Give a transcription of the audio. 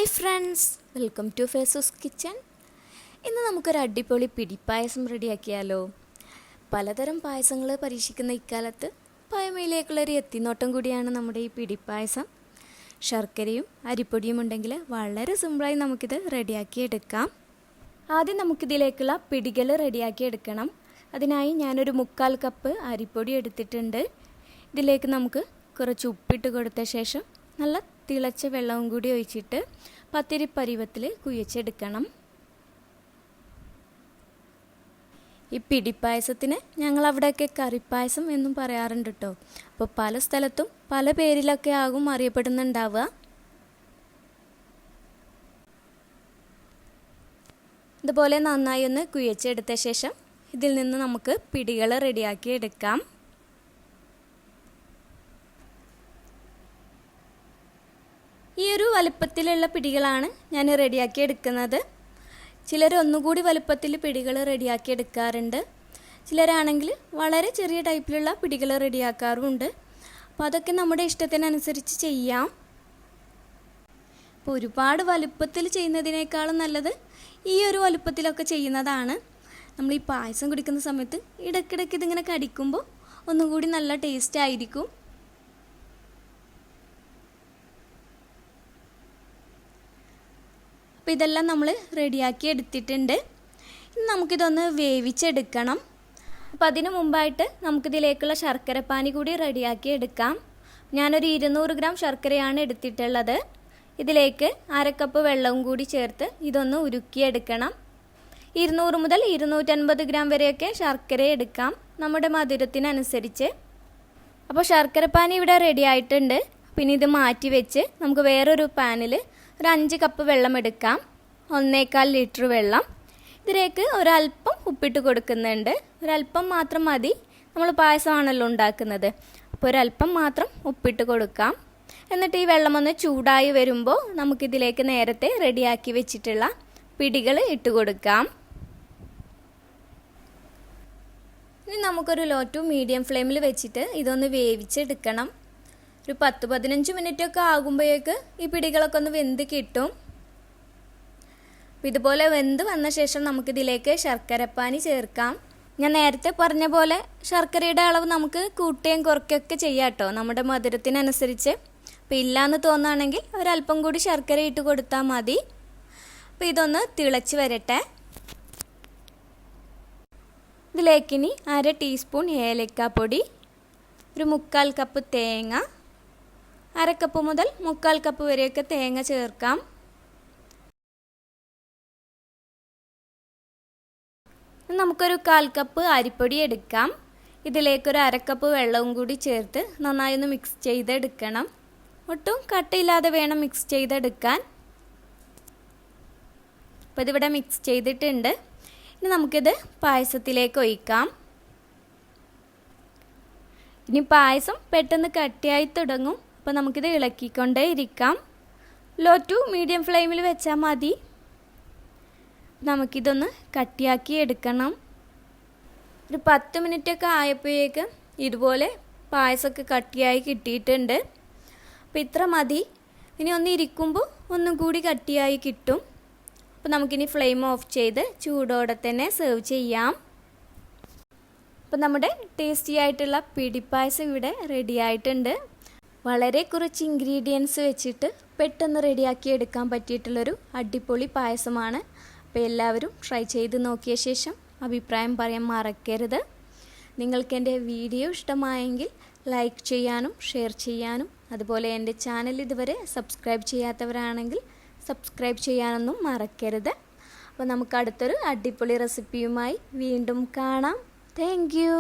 Hi friends, welcome to fezuskitchen. ഇന്ന് നമുക്കൊരു അടിപൊളി പിടിപ്പായസം റെഡിയാക്കിയാലോ. പലതരം പായസങ്ങൾ പരീക്ഷിക്കുന്ന ഇക്കാലത്ത് പഴമയിലേക്കുള്ളൊരു എത്തിനോട്ടം കൂടിയാണ് നമ്മുടെ ഈ പിടിപ്പായസം. ശർക്കരയും അരിപ്പൊടിയും ഉണ്ടെങ്കിൽ വളരെ സിമ്പിളായി നമുക്കിത് റെഡിയാക്കിയെടുക്കാം. ആദ്യം നമുക്കിതിലേക്കുള്ള പിടികൾ റെഡിയാക്കിയെടുക്കണം. അതിനായി ഞാനൊരു 1/4 കപ്പ് അരിപ്പൊടി എടുത്തിട്ടുണ്ട്. ഇതിലേക്ക് നമുക്ക് കുറച്ച് ഉപ്പിട്ട് കൊടുത്ത ശേഷം നല്ല തിളച്ച വെള്ളവും കൂടി ഒഴിച്ചിട്ട് പത്തിരി പരുവത്തിൽ കുഴച്ചെടുക്കണം. ഈ പിടിപ്പായസത്തിന് ഞങ്ങളവിടെയൊക്കെ കറിപ്പായസം എന്നും പറയാറുണ്ട് കേട്ടോ. അപ്പോൾ പല സ്ഥലത്തും പല പേരിലൊക്കെ ആകും അറിയപ്പെടുന്നുണ്ടാവുക. ഇതുപോലെ നന്നായി ഒന്ന് കുഴച്ചെടുത്ത ശേഷം ഇതിൽ നിന്ന് നമുക്ക് പിടികൾ റെഡിയാക്കി എടുക്കാം. ഈ ഒരു വലുപ്പത്തിലുള്ള പിടികളാണ് ഞാൻ റെഡിയാക്കി എടുക്കുന്നത്. ചിലർ ഒന്നുകൂടി വലുപ്പത്തിൽ പിടികൾ റെഡിയാക്കി എടുക്കാറുണ്ട്. ചിലരാണെങ്കിൽ വളരെ ചെറിയ ടൈപ്പിലുള്ള പിടികൾ റെഡിയാക്കാറുമുണ്ട്. അപ്പോൾ അതൊക്കെ നമ്മുടെ ഇഷ്ടത്തിനനുസരിച്ച് ചെയ്യാം. ഇപ്പോൾ ഒരുപാട് വലുപ്പത്തിൽ ചെയ്യുന്നതിനേക്കാളും നല്ലത് ഈ ഒരു വലുപ്പത്തിലൊക്കെ ചെയ്യുന്നതാണ്. നമ്മൾ ഈ പായസം കുടിക്കുന്ന സമയത്ത് ഇടയ്ക്കിടയ്ക്ക് ഇതിങ്ങനെ കടിക്കുമ്പോൾ ഒന്നുകൂടി നല്ല ടേസ്റ്റ് ആയിരിക്കും. അപ്പോൾ ഇതെല്ലാം നമ്മൾ റെഡിയാക്കി എടുത്തിട്ടുണ്ട്. ഇനി നമുക്കിതൊന്ന് വേവിച്ചെടുക്കണം. അപ്പോൾ അതിന് മുമ്പായിട്ട് നമുക്കിതിലേക്കുള്ള ശർക്കരപ്പാനി കൂടി റെഡിയാക്കി എടുക്കാം. ഞാനൊരു 200 ഗ്രാം ശർക്കരയാണ് എടുത്തിട്ടുള്ളത്. ഇതിലേക്ക് 1/2 കപ്പ് വെള്ളവും കൂടി ചേർത്ത് ഇതൊന്ന് ഉരുക്കിയെടുക്കണം. 200 മുതൽ 250 ഗ്രാം വരെയൊക്കെ ശർക്കര എടുക്കാം, നമ്മുടെ മധുരത്തിനനുസരിച്ച്. അപ്പോൾ ശർക്കരപ്പാനി ഇവിടെ റെഡി ആയിട്ടുണ്ട്. പിന്നെ ഇത് മാറ്റി വെച്ച് നമുക്ക് വേറൊരു പാനിൽ ഒരു 5 കപ്പ് വെള്ളം എടുക്കാം. 1.25 ലിറ്റർ വെള്ളം. ഇതിലേക്ക് ഒരല്പം ഉപ്പിട്ട് കൊടുക്കുന്നുണ്ട്. ഒരല്പം മാത്രം മതി, നമ്മൾ പായസമാണല്ലോ ഉണ്ടാക്കുന്നത്. അപ്പോൾ ഒരല്പം മാത്രം ഉപ്പിട്ട് കൊടുക്കാം. എന്നിട്ട് ഈ വെള്ളം ഒന്ന് ചൂടായി വരുമ്പോൾ നമുക്കിതിലേക്ക് നേരത്തെ റെഡിയാക്കി വെച്ചിട്ടുള്ള പിടികൾ ഇട്ട് കൊടുക്കാം. ഇനി നമുക്കൊരു ലോ ടു മീഡിയം ഫ്ലെയിമിൽ വെച്ചിട്ട് ഇതൊന്ന് വേവിച്ചെടുക്കണം. ഒരു 10-15 മിനിറ്റൊക്കെ ആകുമ്പോഴേക്ക് ഈ പിടികളൊക്കെ ഒന്ന് വെന്ത് കിട്ടും. അപ്പോൾ ഇതുപോലെ വെന്ത് വന്ന ശേഷം നമുക്കിതിലേക്ക് ശർക്കരപ്പാനി ചേർക്കാം. ഞാൻ നേരത്തെ പറഞ്ഞ പോലെ ശർക്കരയുടെ അളവ് നമുക്ക് കൂട്ടുകയും കുറയ്ക്കുകയൊക്കെ ചെയ്യാം കേട്ടോ, നമ്മുടെ മധുരത്തിനനുസരിച്ച്. അപ്പോൾ ഇല്ലയെന്ന് തോന്നുകയാണെങ്കിൽ ഒരല്പം കൂടി ശർക്കര ഇട്ട് കൊടുത്താൽ മതി. അപ്പോൾ ഇതൊന്ന് തിളച്ച് വരട്ടെ. ഇതിലേക്കിനി 1/2 ടീസ്പൂൺ ഏലക്കാപ്പൊടി, ഒരു 1/4 കപ്പ് തേങ്ങ, 1/2 കപ്പ് മുതൽ 1/4 കപ്പ് വരെയൊക്കെ തേങ്ങ ചേർക്കാം. നമുക്കൊരു 1/4 കപ്പ് അരിപ്പൊടി എടുക്കാം. ഇതിലേക്കൊരു 1/2 കപ്പ് വെള്ളവും കൂടി ചേർത്ത് നന്നായി ഒന്ന് മിക്സ് ചെയ്തെടുക്കണം. ഒട്ടും കട്ടയില്ലാതെ വേണം മിക്സ് ചെയ്തെടുക്കാൻ. അപ്പോൾ ഇതിവിടെ മിക്സ് ചെയ്തിട്ടുണ്ട്. ഇനി നമുക്കിത് പായസത്തിലേക്ക് ഒഴിക്കാം. ഇനി പായസം പെട്ടെന്ന് കട്ടിയായി തുടങ്ങും. അപ്പോൾ നമുക്കിത് ഇളക്കിക്കൊണ്ടേ ഇരിക്കാം. ലോ ടു മീഡിയം ഫ്ലെയിമിൽ വെച്ചാൽ മതി. നമുക്കിതൊന്ന് കട്ടിയാക്കി എടുക്കണം. ഒരു 10 മിനിറ്റൊക്കെ ആയപ്പോഴേക്ക് ഇതുപോലെ പായസമൊക്കെ കട്ടിയായി കിട്ടിയിട്ടുണ്ട്. അപ്പോൾ ഇത്ര മതി. ഇനി ഒന്ന് ഇരിക്കുമ്പോൾ ഒന്നും കൂടി കട്ടിയായി കിട്ടും. അപ്പോൾ നമുക്കിനി ഫ്ലെയിം ഓഫ് ചെയ്ത് ചൂടോടെ തന്നെ സെർവ് ചെയ്യാം. അപ്പോൾ നമ്മുടെ ടേസ്റ്റി ആയിട്ടുള്ള പിടിപ്പായസം ഇവിടെ റെഡി ആയിട്ടുണ്ട്. വളരെ കുറച്ച് ഇൻഗ്രീഡിയൻസ് വെച്ചിട്ട് പെട്ടെന്ന് റെഡിയാക്കി എടുക്കാൻ പറ്റിയിട്ടുള്ളൊരു അടിപൊളി പായസമാണ്. അപ്പോൾ എല്ലാവരും ട്രൈ ചെയ്ത് നോക്കിയ ശേഷം അഭിപ്രായം പറയാൻ മറക്കരുത്. നിങ്ങൾക്ക് എൻ്റെ വീഡിയോ ഇഷ്ടമായെങ്കിൽ ലൈക്ക് ചെയ്യാനും ഷെയർ ചെയ്യാനും, അതുപോലെ എൻ്റെ ചാനൽ ഇതുവരെ സബ്സ്ക്രൈബ് ചെയ്യാത്തവരാണെങ്കിൽ സബ്സ്ക്രൈബ് ചെയ്യാനൊന്നും മറക്കരുത്. അപ്പോൾ നമുക്ക് അടുത്തൊരു അടിപൊളി റെസിപ്പിയുമായി വീണ്ടും കാണാം. Thank you.